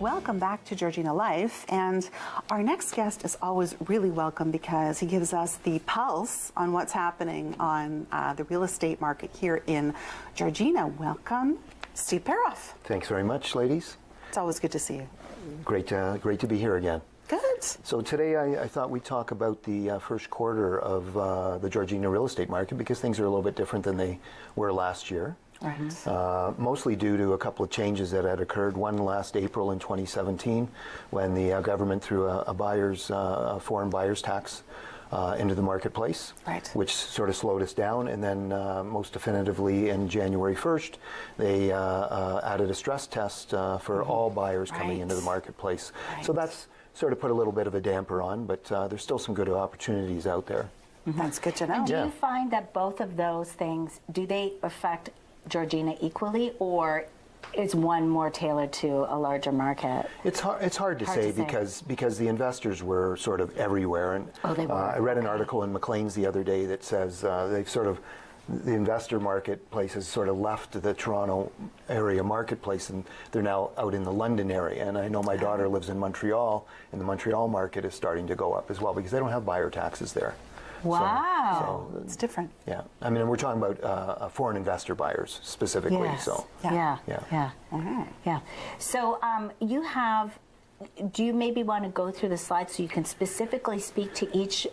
Welcome back to Georgina Life, and our next guest is always really welcome because he gives us the pulse on what's happening on the real estate market here in Georgina. Welcome, Steve Peroff. Thanks very much, ladies. It's always good to see you. Great to be here again. Good. So today I thought we'd talk about the first quarter of the Georgina real estate market because things are a little bit different than they were last year. Right. Mostly due to a couple of changes that had occurred. One last April in 2017 when the government threw a foreign buyers tax into the marketplace, right, which sort of slowed us down. And then most definitively in January 1st, they added a stress test for all buyers coming into the marketplace. Right. So that's sort of put a little bit of a damper on, but there's still some good opportunities out there. That's good to know. And do you find that both of those things, do they affect Georgina equally, or is one more tailored to a larger market? It's hard to say because the investors were sort of everywhere. And I read an article in Maclean's the other day that says the investor marketplace has sort of left the Toronto area marketplace and they're now out in the London area. And I know my daughter lives in Montreal, and the Montreal market is starting to go up as well because they don't have buyer taxes there. Wow. So it's different. Yeah. I mean, we're talking about foreign investor buyers specifically. Yes. So Yeah. So you have. Do you maybe want to go through the slides so you can specifically speak to each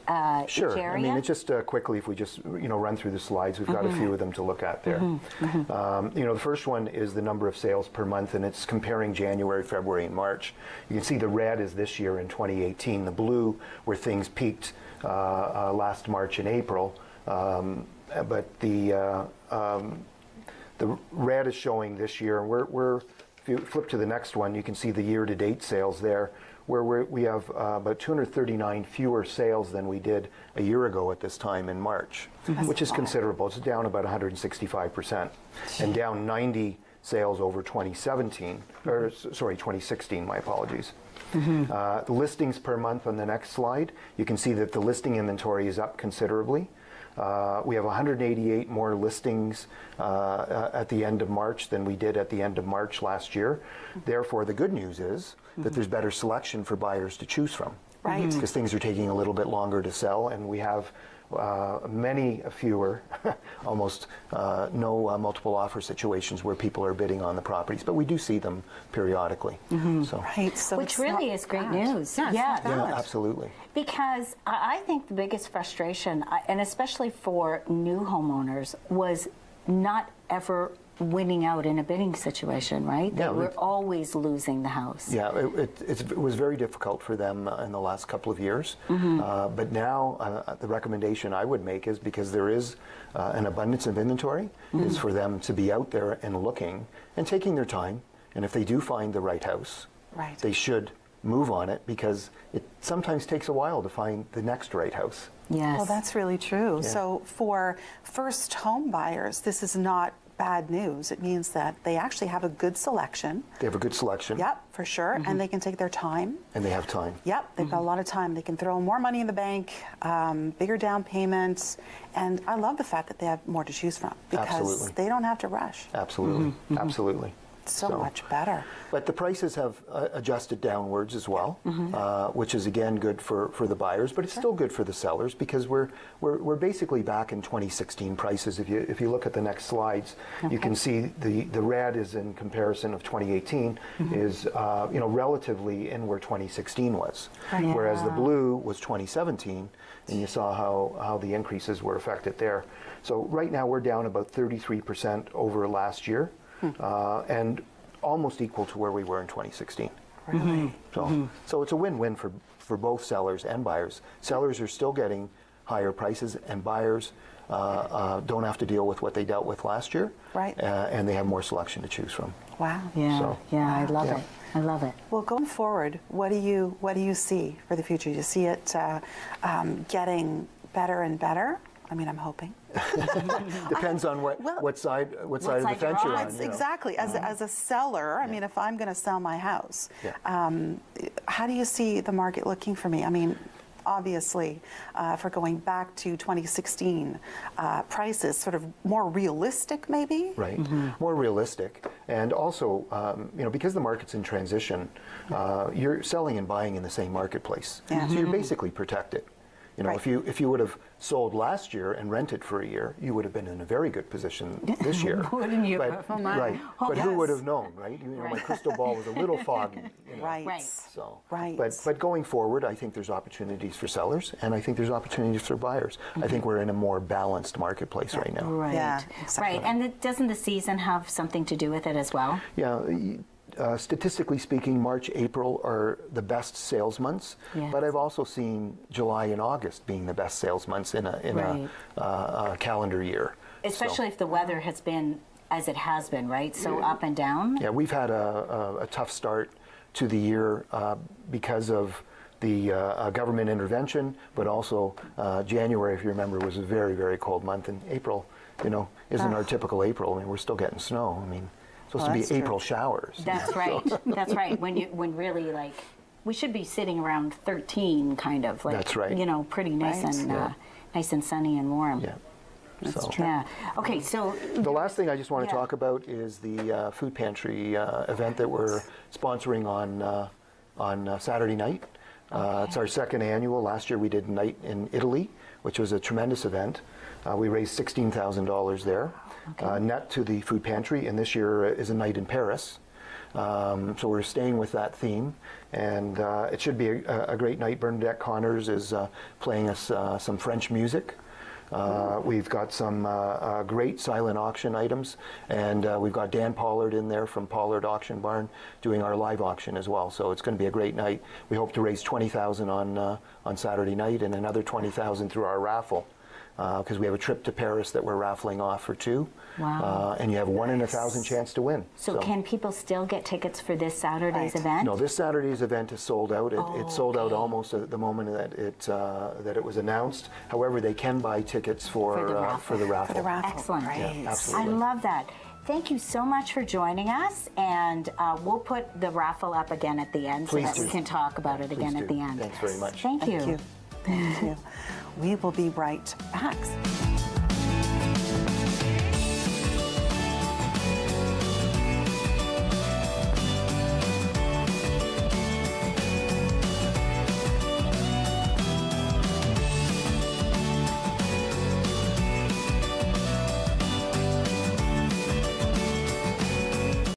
Sure. each area? I mean, it's just quickly, if we just run through the slides, we've got a few of them to look at there. The first one is the number of sales per month, and it's comparing January, February, and March. You can see the red is this year in 2018. The blue, where things peaked last March and April, but the red is showing this year. If you flip to the next one, you can see the year-to-date sales there, where we have about 239 fewer sales than we did a year ago at this time in March, which is considerable. It's down about 165%, and down 90 sales over 2016, my apologies. The listings per month on the next slide, you can see that the listing inventory is up considerably. We have 188 more listings at the end of March than we did at the end of March last year. Therefore, the good news is that there's better selection for buyers to choose from. Right. Because things are taking a little bit longer to sell, and we have many fewer, almost no multiple offer situations where people are bidding on the properties, but we do see them periodically. So. Right. So which really is great news. Yeah, absolutely. Because I think the biggest frustration, and especially for new homeowners, was not ever winning out in a bidding situation, right? They were always losing the house. Yeah, it was very difficult for them in the last couple of years. But now the recommendation I would make is, because there is an abundance of inventory, is for them to be out there and looking and taking their time. And if they do find the right house, they should move on it, because it sometimes takes a while to find the next right house. Yes. Well, that's really true. Yeah. So for first home buyers, this is not bad news. It means that they actually have a good selection. They have a good selection. Yep, for sure. And they can take their time. And they have time. Yep, they've got a lot of time. They can throw more money in the bank, bigger down payments. And I love the fact that they have more to choose from, because they don't have to rush. Absolutely. Absolutely. So much better. But the prices have adjusted downwards as well, which is again good for the buyers, but it's still good for the sellers, because we're basically back in 2016 prices. If you look at the next slides, you can see the red is in comparison of 2018 is relatively in where 2016 was, whereas the blue was 2017, and you saw how the increases were affected there. So right now we're down about 33% over last year. And almost equal to where we were in 2016. Really? So it's a win-win for both sellers and buyers. Sellers are still getting higher prices, and buyers don't have to deal with what they dealt with last year. Right. And they have more selection to choose from. Wow. Yeah. I love it. I love it. Well, going forward, what do you see for the future? Do you see it getting better and better? I mean, I'm hoping. Depends on what side of the fence you're on. Exactly. As a seller, I mean, if I'm going to sell my house, how do you see the market looking for me? I mean, obviously, for going back to 2016, prices sort of more realistic, maybe? Right. More realistic. And also, because the market's in transition, you're selling and buying in the same marketplace. So you're basically protected. If you would have sold last year and rented for a year, you would have been in a very good position this year. Wouldn't you? But, right. But who would have known, right? My crystal ball was a little foggy. Right. So, right. But going forward, I think there's opportunities for sellers, and I think there's opportunities for buyers. I think we're in a more balanced marketplace right now. Right. Yeah, exactly. Right. And doesn't the season have something to do with it as well? Yeah. Statistically speaking, March, April are the best sales months, but I've also seen July and August being the best sales months in a calendar year. Especially if the weather has been as it has been, right? So up and down? Yeah, we've had a tough start to the year because of the government intervention, but also January, if you remember, was a very, very cold month, and April, isn't our typical April. I mean, we're still getting snow. I mean, supposed to be April showers. That's right. That's right. When really we should be sitting around 13, kind of like. That's right. Pretty nice and nice and sunny and warm. Yeah. That's true. Yeah. Okay. So the last thing I just want to talk about is the food pantry event that we're sponsoring on Saturday night. It's our second annual. Last year we did Night in Italy, which was a tremendous event. We raised $16,000 there, net to the food pantry, and this year is a night in Paris. So we're staying with that theme, and it should be a great night. Bernadette Connors is playing us some French music. We've got some great silent auction items, and we've got Dan Pollard in there from Pollard Auction Barn doing our live auction as well. So it's going to be a great night. We hope to raise $20,000 on Saturday night and another $20,000 through our raffle. Because we have a trip to Paris that we're raffling off for 2. Wow. And you have 1 in 1,000 chance to win. So can people still get tickets for this Saturday's event? No, this Saturday's event is sold out. It sold out almost at the moment that it was announced. However, they can buy tickets for the raffle. Excellent. Yeah, absolutely. I love that. Thank you so much for joining us, and we'll put the raffle up again at the end so that we can talk about it again at the end. Thanks very much. Thank you. Thank you. We will be right back.